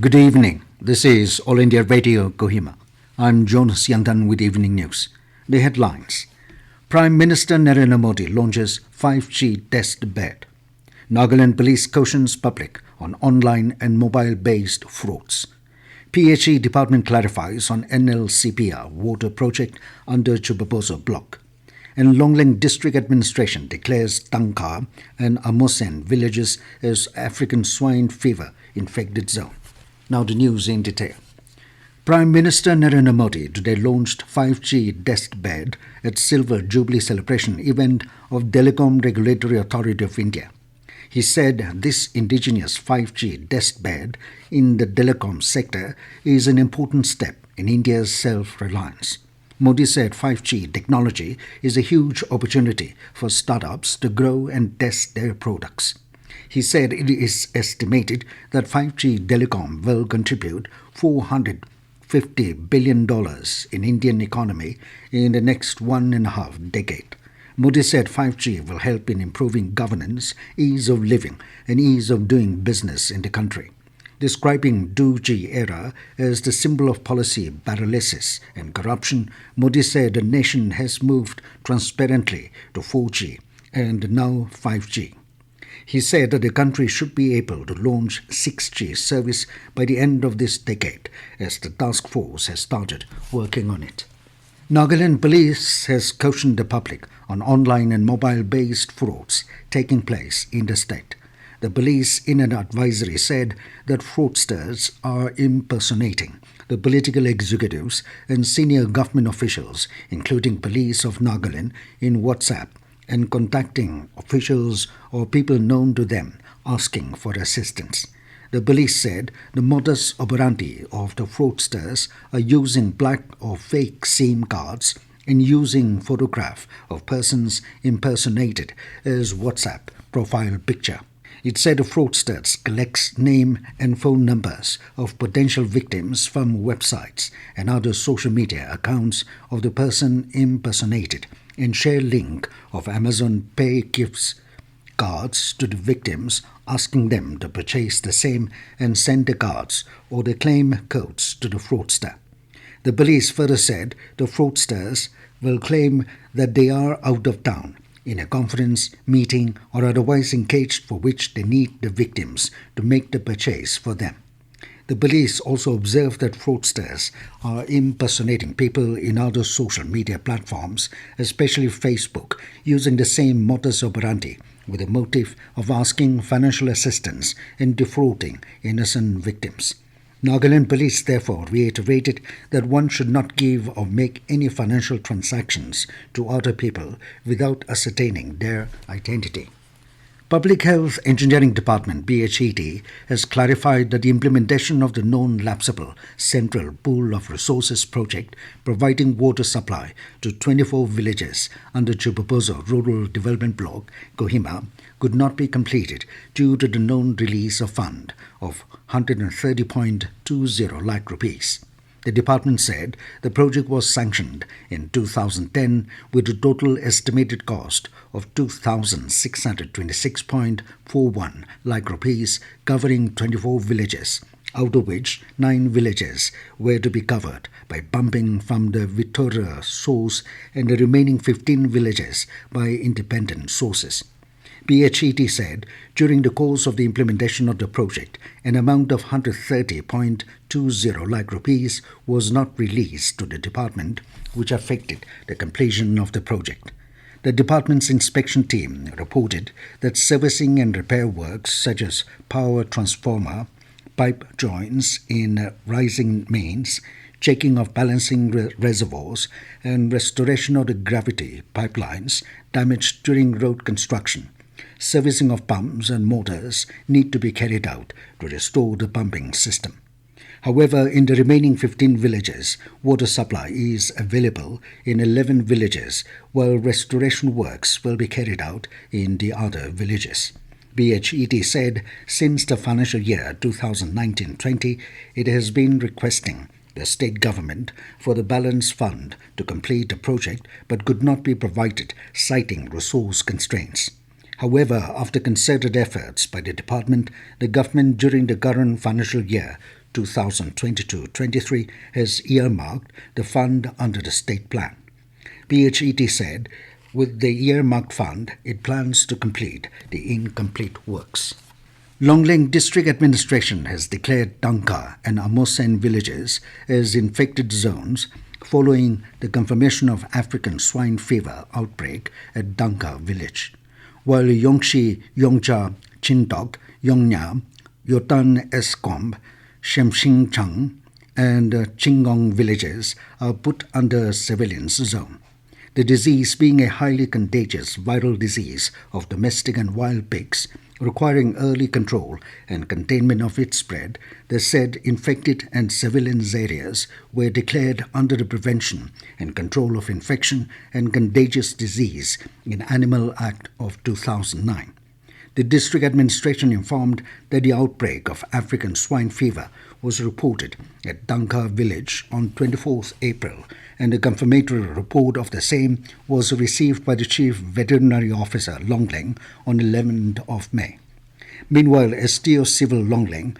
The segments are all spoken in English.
Good evening. This is All India Radio Kohima. I'm Jonas Yandan with Evening News. The headlines. Prime Minister Narendra Modi launches 5G test bed. Nagaland Police cautions public on online and mobile-based frauds. PHE Department clarifies on NLCPR water project under Chiephobozou block. And Longleng District Administration declares Tangha and Amosen villages as African Swine Fever infected zone. Now the news in detail. Prime Minister Narendra Modi today launched 5G test bed at Silver Jubilee celebration event of Telecom Regulatory Authority of India. He said this indigenous 5G test bed in the telecom sector is an important step in India's self-reliance. Modi said 5G technology is a huge opportunity for startups to grow and test their products. He said it is estimated that 5G telecom will contribute $450 billion in Indian economy in the next 1.5 decades. Modi said 5G will help in improving governance, ease of living, and ease of doing business in the country. Describing 2G era as the symbol of policy paralysis and corruption, Modi said the nation has moved transparently to 4G and now 5G. He said that the country should be able to launch 6G service by the end of this decade, as the task force has started working on it. Nagaland Police has cautioned the public on online and mobile-based frauds taking place in the state. The police in an advisory said that fraudsters are impersonating the political executives and senior government officials, including police of Nagaland, in WhatsApp and contacting officials or people known to them asking for assistance. The police said the modus operandi of the fraudsters are using black or fake SIM cards and using photograph of persons impersonated as WhatsApp profile picture. It said the fraudsters collects name and phone numbers of potential victims from websites and other social media accounts of the person impersonated and share link of Amazon Pay gifts cards to the victims, asking them to purchase the same and send the cards or the claim codes to the fraudster. The police further said the fraudsters will claim that they are out of town in a conference, meeting, or otherwise engaged for which they need the victims to make the purchase for them. The police also observed that fraudsters are impersonating people in other social media platforms, especially Facebook, using the same modus operandi with the motive of asking financial assistance and defrauding innocent victims. Nagaland Police therefore reiterated that one should not give or make any financial transactions to other people without ascertaining their identity. Public Health Engineering Department (PHED) has clarified that the implementation of the non-lapsable Central Pool of Resources project providing water supply to 24 villages under Chiephobozou Rural Development Block, Kohima, could not be completed due to the non-release of fund of 130.20 lakh rupees. The department said the project was sanctioned in 2010 with a total estimated cost of 2,626.41 lakh rupees covering 24 villages, out of which 9 villages were to be covered by pumping from the Vittoria source and the remaining 15 villages by independent sources. PHED said during the course of the implementation of the project, an amount of 130.20 lakh rupees was not released to the department, which affected the completion of the project. The department's inspection team reported that servicing and repair works such as power transformer, pipe joints in rising mains, checking of balancing reservoirs, and restoration of the gravity pipelines damaged during road construction. Servicing of pumps and motors need to be carried out to restore the pumping system. However, in the remaining 15 villages, water supply is available in 11 villages, while restoration works will be carried out in the other villages. PHED said since the financial year 2019-20, it has been requesting the state government for the balance fund to complete the project but could not be provided, citing resource constraints. However, after concerted efforts by the department, the government during the current financial year 2022-23 has earmarked the fund under the state plan. PHED said with the earmarked fund, it plans to complete the incomplete works. Longleng District Administration has declared Tangha and Amosen villages as infected zones following the confirmation of African Swine Fever outbreak at Tangha village, while Yongshi, Yongcha, Chintok, Yongnya, Yotan Eskomb, Shemshingchang, and Chingong villages are put under surveillance zone. The disease being a highly contagious viral disease of domestic and wild pigs, requiring early control and containment of its spread, the said infected and surveillance areas were declared under the Prevention and Control of Infection and Contagious Disease in Animal Act of 2009. The district administration informed that the outbreak of African swine fever was reported at Tangha village on 24th April, and a confirmatory report of the same was received by the Chief Veterinary Officer Longleng on 11th of May. Meanwhile, STO Civil Longleng,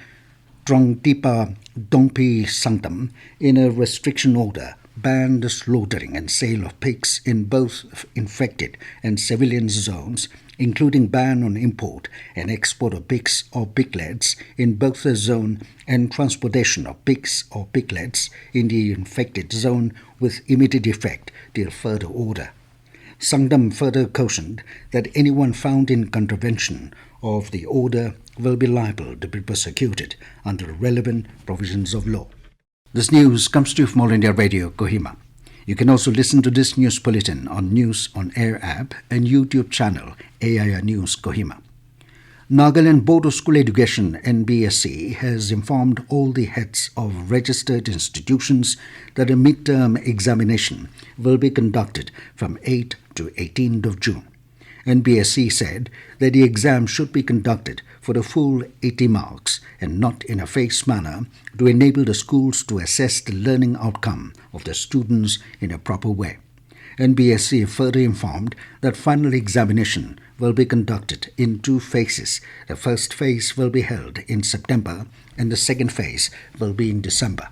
Trongtipa Dongpi Sangtam, in a restriction order, banned the slaughtering and sale of pigs in both infected and surveillance zones, including ban on import and export of pigs or piglets in both the zone and transportation of pigs or piglets in the infected zone with immediate effect till further order. Sangdam further cautioned that anyone found in contravention of the order will be liable to be prosecuted under relevant provisions of law. This news comes to you from All India Radio, Kohima. You can also listen to this news bulletin on News on Air app and YouTube channel AIR News Kohima. Nagaland Board of School Education (NBSC) has informed all the heads of registered institutions that a midterm examination will be conducted from 8th to 18th of June. NBSC said that the exam should be conducted for the full 80 marks and not in a phased manner to enable the schools to assess the learning outcome of the students in a proper way. NBSC further informed that final examination will be conducted in 2 phases. The first phase will be held in September and the second phase will be in December.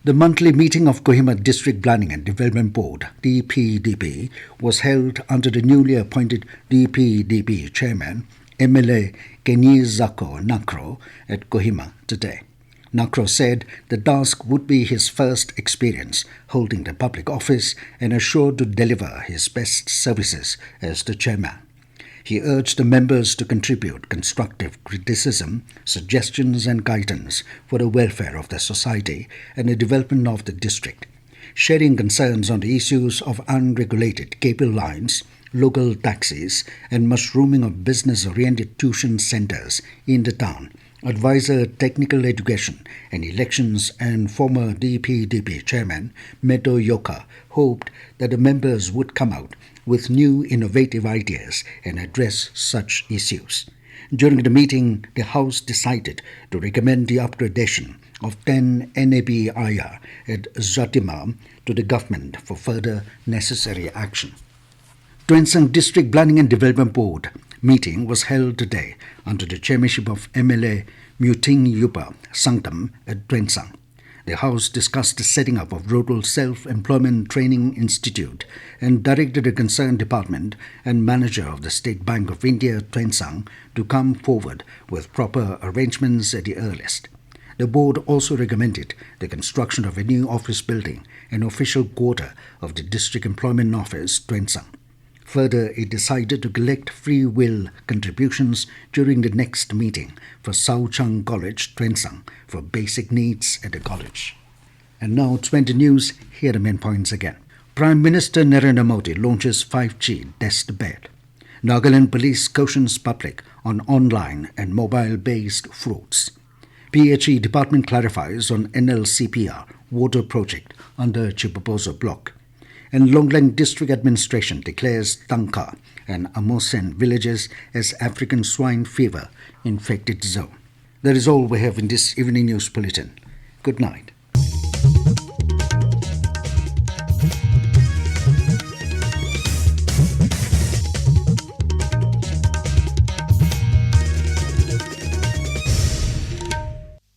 The monthly meeting of Kohima District Planning and Development Board, DPDB, was held under the newly appointed DPDB Chairman, MLA Kenizako Nakro, at Kohima today. Nakro said the task would be his first experience holding the public office and assured to deliver his best services as the chairman. He urged the members to contribute constructive criticism, suggestions and guidance for the welfare of the society and the development of the district, sharing concerns on the issues of unregulated cable lines, local taxis and mushrooming of business-oriented tuition centers in the town. Advisor Technical Education and Elections and former DPDB Chairman Meto Yoka hoped that the members would come out with new innovative ideas and address such issues. During the meeting, the House decided to recommend the upgradation of 10 NABIR at Zatima to the government for further necessary action. Tuensang District Planning and Development Board meeting was held today under the chairmanship of MLA Muting Yupa Sangtam at Tuensang. The House discussed the setting up of Rural Self-Employment Training Institute and directed the concerned department and manager of the State Bank of India, Tuensang, to come forward with proper arrangements at the earliest. The board also recommended the construction of a new office building and official quarter of the District Employment Office, Tuensang. Further, it decided to collect free will contributions during the next meeting for Sao Chang College, Tuensang, for basic needs at the college. And now, 20 news, here are the main points again. Prime Minister Narendra Modi launches 5G test bed. Nagaland Police cautions public on online and mobile-based frauds. PHE Department clarifies on NLCPR water project under Chiephobozou block. And Longleng District Administration declares Tangha and Amosen villages as African Swine Fever infected zone. That is all we have in this evening news bulletin. Good night.